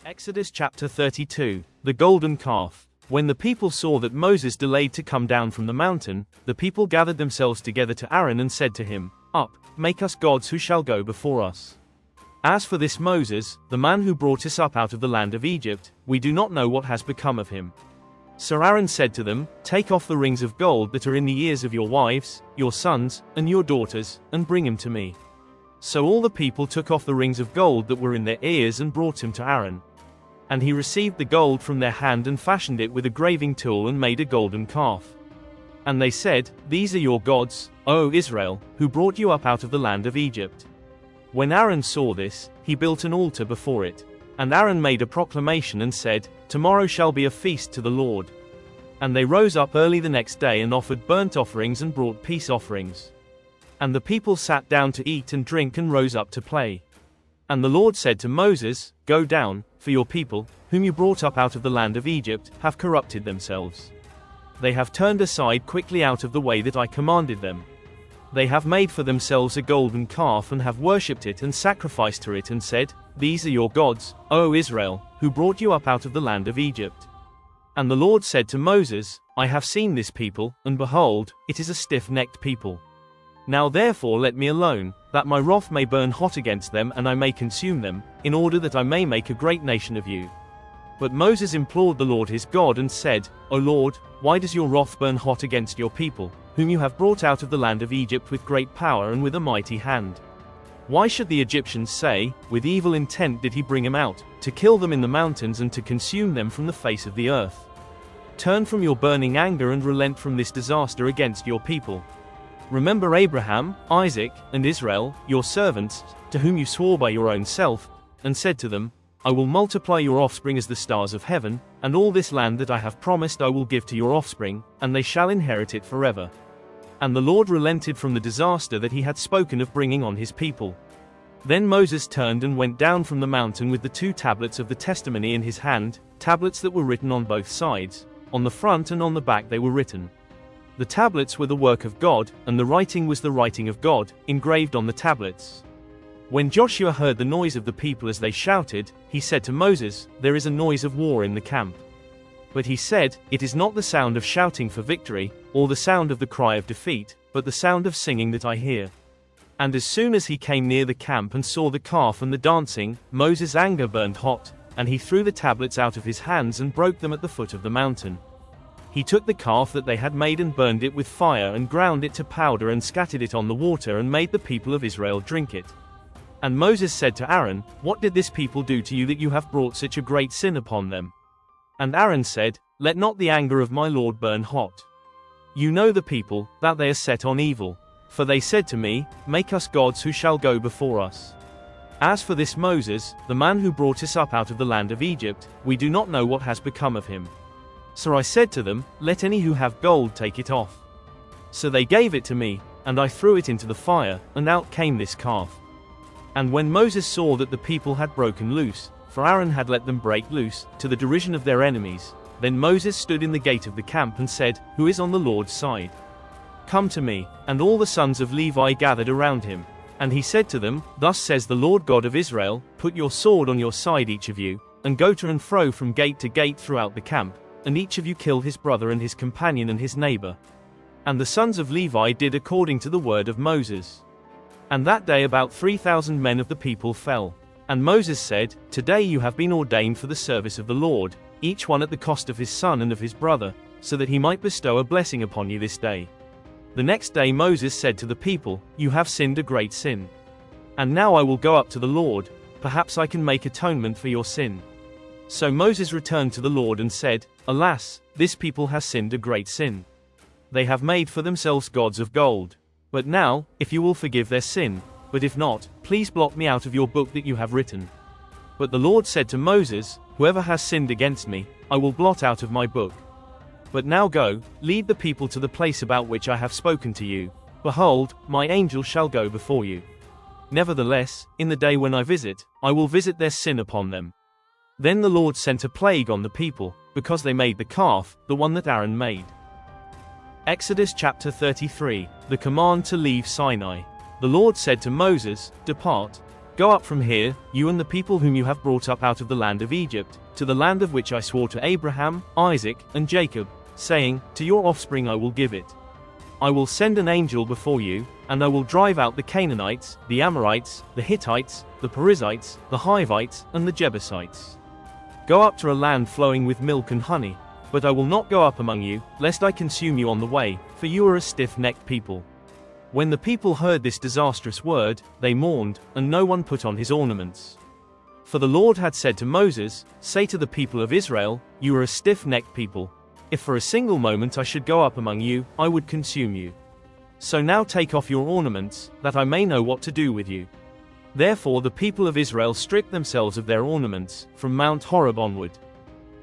Exodus chapter 32, the golden calf. When the people saw that Moses delayed to come down from the mountain, the people gathered themselves together to Aaron and said to him, "Up, make us gods who shall go before us. As for this Moses, the man who brought us up out of the land of Egypt, we do not know what has become of him." So Aaron said to them, "Take off the rings of gold that are in the ears of your wives, your sons, and your daughters, and bring him to me." So all the people took off the rings of gold that were in their ears and brought him to Aaron. And he received the gold from their hand and fashioned it with a graving tool and made a golden calf. And they said, "These are your gods, O Israel, who brought you up out of the land of Egypt." When Aaron saw this, he built an altar before it. And Aaron made a proclamation and said, "Tomorrow shall be a feast to the Lord." And they rose up early the next day and offered burnt offerings and brought peace offerings. And the people sat down to eat and drink and rose up to play. And the Lord said to Moses, "Go down, for your people, whom you brought up out of the land of Egypt, have corrupted themselves. They have turned aside quickly out of the way that I commanded them. They have made for themselves a golden calf and have worshipped it and sacrificed to it and said, 'These are your gods, O Israel, who brought you up out of the land of Egypt.' And the Lord said to Moses, 'I have seen this people, and behold, it is a stiff-necked people. Now therefore let me alone, that my wrath may burn hot against them and I may consume them, in order that I may make a great nation of you.' But Moses implored the Lord his God and said, 'O Lord, why does your wrath burn hot against your people, whom you have brought out of the land of Egypt with great power and with a mighty hand? Why should the Egyptians say, with evil intent did he bring them out, to kill them in the mountains and to consume them from the face of the earth? Turn from your burning anger and relent from this disaster against your people. Remember Abraham, Isaac, and Israel, your servants, to whom you swore by your own self, and said to them, I will multiply your offspring as the stars of heaven, and all this land that I have promised I will give to your offspring, and they shall inherit it forever.' And the Lord relented from the disaster that he had spoken of bringing on his people. Then Moses turned and went down from the mountain with the 2 tablets of the testimony in his hand, tablets that were written on both sides, on the front and on the back they were written. The tablets were the work of God, and the writing was the writing of God, engraved on the tablets. When Joshua heard the noise of the people as they shouted, he said to Moses, "There is a noise of war in the camp." But he said, "It is not the sound of shouting for victory, or the sound of the cry of defeat, but the sound of singing that I hear." And as soon as he came near the camp and saw the calf and the dancing, Moses' anger burned hot, and he threw the tablets out of his hands and broke them at the foot of the mountain. He took the calf that they had made and burned it with fire and ground it to powder and scattered it on the water and made the people of Israel drink it. And Moses said to Aaron, "What did this people do to you that you have brought such a great sin upon them?" And Aaron said, "Let not the anger of my Lord burn hot. You know the people, that they are set on evil. For they said to me, 'Make us gods who shall go before us.' As for this Moses, the man who brought us up out of the land of Egypt, we do not know what has become of him. So I said to them, 'Let any who have gold take it off.' So they gave it to me, and I threw it into the fire, and out came this calf. And when Moses saw that the people had broken loose, for Aaron had let them break loose, to the derision of their enemies, then Moses stood in the gate of the camp and said, 'Who is on the Lord's side? Come to me.' And all the sons of Levi gathered around him. And he said to them, 'Thus says the Lord God of Israel, put your sword on your side each of you, and go to and fro from gate to gate throughout the camp, and each of you kill his brother and his companion and his neighbor.' And the sons of Levi did according to the word of Moses. And that day about 3,000 men of the people fell. And Moses said, 'Today you have been ordained for the service of the Lord, each one at the cost of his son and of his brother, so that he might bestow a blessing upon you this day.' The next day Moses said to the people, 'You have sinned a great sin. And now I will go up to the Lord, perhaps I can make atonement for your sin.' So Moses returned to the Lord and said, 'Alas, this people has sinned a great sin. They have made for themselves gods of gold. But now, if you will forgive their sin, but if not, please blot me out of your book that you have written.' But the Lord said to Moses, 'Whoever has sinned against me, I will blot out of my book. But now go, lead the people to the place about which I have spoken to you. Behold, my angel shall go before you. Nevertheless, in the day when I visit, I will visit their sin upon them.' Then the Lord sent a plague on the people, because they made the calf, the one that Aaron made." Exodus chapter 33, the command to leave Sinai. The Lord said to Moses, "Depart. Go up from here, you and the people whom you have brought up out of the land of Egypt, to the land of which I swore to Abraham, Isaac, and Jacob, saying, to your offspring I will give it. I will send an angel before you, and I will drive out the Canaanites, the Amorites, the Hittites, the Perizzites, the Hivites, and the Jebusites. Go up to a land flowing with milk and honey, but I will not go up among you, lest I consume you on the way, for you are a stiff-necked people. When the people heard this disastrous word, they mourned, and no one put on his ornaments. For the Lord had said to Moses, say to the people of Israel, you are a stiff-necked people. If for a single moment I should go up among you, I would consume you. So now take off your ornaments, that I may know what to do with you. Therefore the people of Israel stripped themselves of their ornaments, from Mount Horeb onward.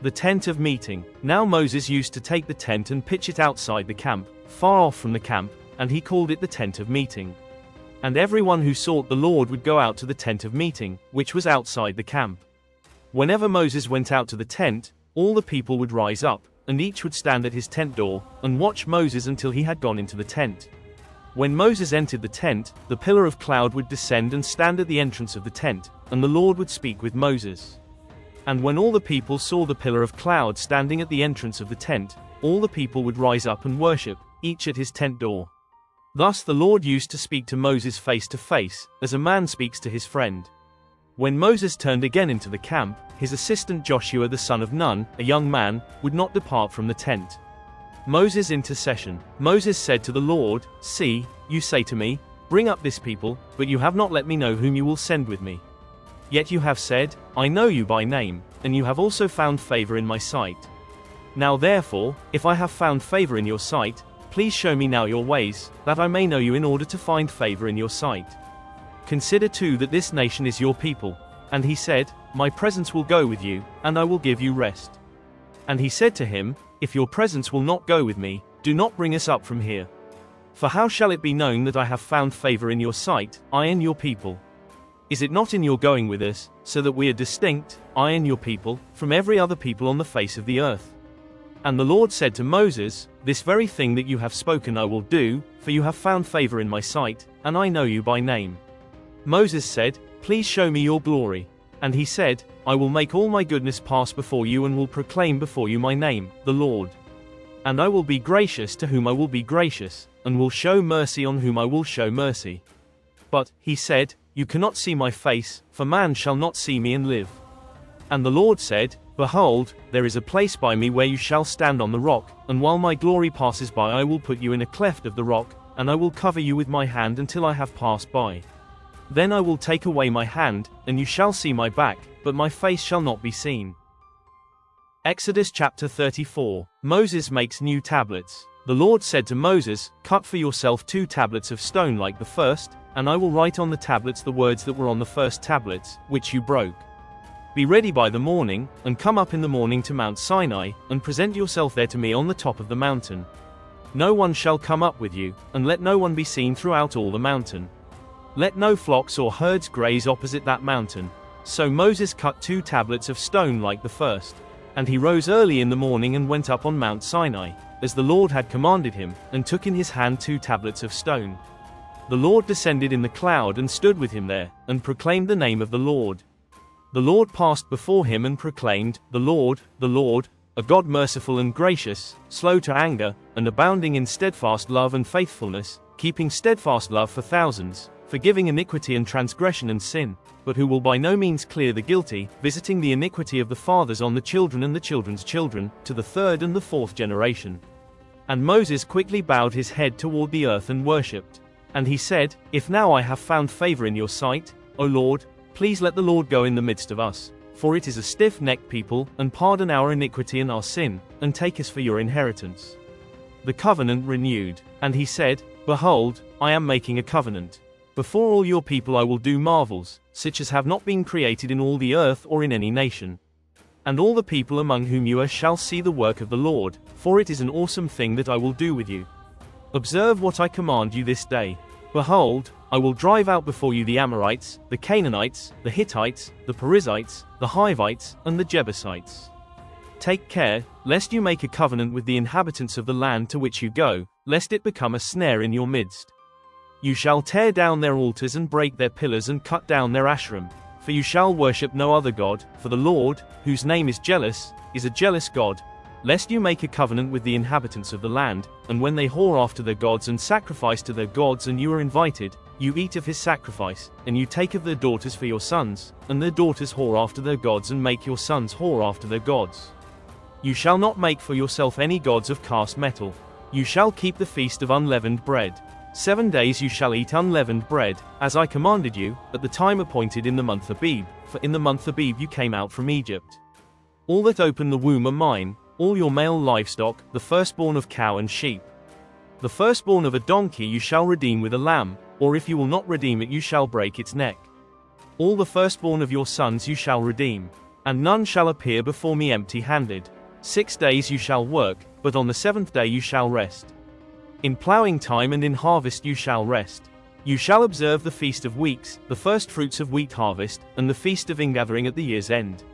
The tent of meeting. Now Moses used to take the tent and pitch it outside the camp, far off from the camp, and he called it the tent of meeting. And everyone who sought the Lord would go out to the tent of meeting, which was outside the camp. Whenever Moses went out to the tent, all the people would rise up, and each would stand at his tent door, and watch Moses until he had gone into the tent. When Moses entered the tent, the pillar of cloud would descend and stand at the entrance of the tent, and the Lord would speak with Moses. And when all the people saw the pillar of cloud standing at the entrance of the tent, all the people would rise up and worship, each at his tent door. Thus the Lord used to speak to Moses face to face, as a man speaks to his friend. When Moses turned again into the camp, his assistant Joshua the son of Nun, a young man, would not depart from the tent. Moses' intercession. Moses said to the Lord, see, you say to me, bring up this people, but you have not let me know whom you will send with me. Yet you have said, I know you by name, and you have also found favor in my sight. Now therefore, if I have found favor in your sight, please show me now your ways, that I may know you in order to find favor in your sight. Consider too that this nation is your people. And he said, my presence will go with you, and I will give you rest. And he said to him, if your presence will not go with me, do not bring us up from here. For how shall it be known that I have found favor in your sight, I and your people? Is it not in your going with us, so that we are distinct, I and your people, from every other people on the face of the earth? And the Lord said to Moses, this very thing that you have spoken I will do, for you have found favor in my sight, and I know you by name. Moses said, please show me your glory. And he said, I will make all my goodness pass before you and will proclaim before you my name, the Lord. And I will be gracious to whom I will be gracious, and will show mercy on whom I will show mercy. But, he said, you cannot see my face, for man shall not see me and live. And the Lord said, behold, there is a place by me where you shall stand on the rock, and while my glory passes by I will put you in a cleft of the rock, and I will cover you with my hand until I have passed by. Then I will take away my hand, and you shall see my back, but my face shall not be seen. Exodus chapter 34. Moses makes new tablets. The Lord said to Moses, cut for yourself 2 tablets of stone like the first, and I will write on the tablets the words that were on the first tablets, which you broke. Be ready by the morning, and come up in the morning to Mount Sinai, and present yourself there to me on the top of the mountain. No one shall come up with you, and let no one be seen throughout all the mountain. Let no flocks or herds graze opposite that mountain. So Moses cut 2 tablets of stone like the first. And he rose early in the morning and went up on Mount Sinai, as the Lord had commanded him, and took in his hand 2 tablets of stone. The Lord descended in the cloud and stood with him there, and proclaimed the name of the Lord. The Lord passed before him and proclaimed, the Lord, a God merciful and gracious, slow to anger, and abounding in steadfast love and faithfulness, keeping steadfast love for thousands, forgiving iniquity and transgression and sin, but who will by no means clear the guilty, visiting the iniquity of the fathers on the children and the children's children, to the 3rd and the 4th generation. And Moses quickly bowed his head toward the earth and worshipped. And he said, if now I have found favor in your sight, O Lord, please let the Lord go in the midst of us, for it is a stiff-necked people, and pardon our iniquity and our sin, and take us for your inheritance. The covenant renewed. And he said, behold, I am making a covenant. Before all your people I will do marvels, such as have not been created in all the earth or in any nation. And all the people among whom you are shall see the work of the Lord, for it is an awesome thing that I will do with you. Observe what I command you this day. Behold, I will drive out before you the Amorites, the Canaanites, the Hittites, the Perizzites, the Hivites, and the Jebusites. Take care, lest you make a covenant with the inhabitants of the land to which you go, lest it become a snare in your midst. You shall tear down their altars and break their pillars and cut down their Asherim. For you shall worship no other God, for the Lord, whose name is jealous, is a jealous God. Lest you make a covenant with the inhabitants of the land, and when they whore after their gods and sacrifice to their gods and you are invited, you eat of his sacrifice, and you take of their daughters for your sons, and their daughters whore after their gods and make your sons whore after their gods. You shall not make for yourself any gods of cast metal. You shall keep the feast of unleavened bread. 7 days you shall eat unleavened bread, as I commanded you, at the time appointed in the month Abib, for in the month Abib you came out from Egypt. All that open the womb are mine, all your male livestock, the firstborn of cow and sheep. The firstborn of a donkey you shall redeem with a lamb, or if you will not redeem it you shall break its neck. All the firstborn of your sons you shall redeem, and none shall appear before me empty-handed. 6 days you shall work, but on the 7th day you shall rest. In plowing time and in harvest you shall rest. You shall observe the feast of weeks, the firstfruits of wheat harvest, and the feast of ingathering at the year's end.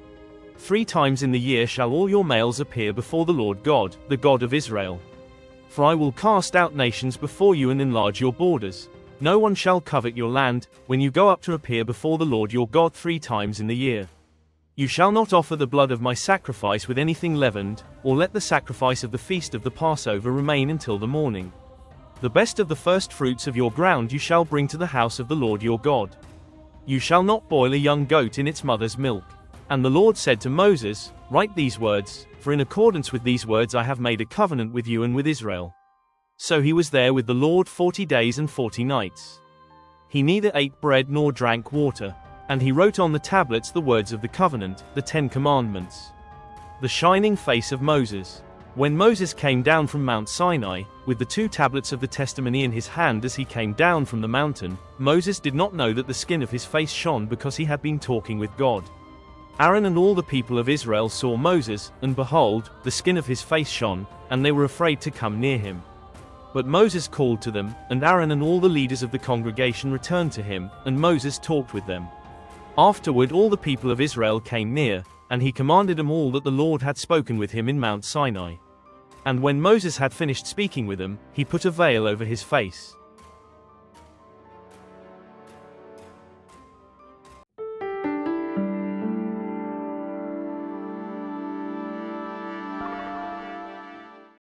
3 times in the year shall all your males appear before the Lord God, the God of Israel. For I will cast out nations before you and enlarge your borders. No one shall covet your land, when you go up to appear before the Lord your God 3 times in the year. You shall not offer the blood of my sacrifice with anything leavened, or let the sacrifice of the feast of the Passover remain until the morning. The best of the firstfruits of your ground you shall bring to the house of the Lord your God. You shall not boil a young goat in its mother's milk. And the Lord said to Moses, Write these words, for in accordance with these words I have made a covenant with you and with Israel. So he was there with the Lord 40 days and 40 nights. He neither ate bread nor drank water. And he wrote on the tablets the words of the covenant, the 10 commandments. The shining face of Moses. When Moses came down from Mount Sinai, with the 2 tablets of the testimony in his hand as he came down from the mountain, Moses did not know that the skin of his face shone because he had been talking with God. Aaron and all the people of Israel saw Moses, and behold, the skin of his face shone, and they were afraid to come near him. But Moses called to them, and Aaron and all the leaders of the congregation returned to him, and Moses talked with them. Afterward all the people of Israel came near, and he commanded them all that the Lord had spoken with him in Mount Sinai. And when Moses had finished speaking with them, he put a veil over his face.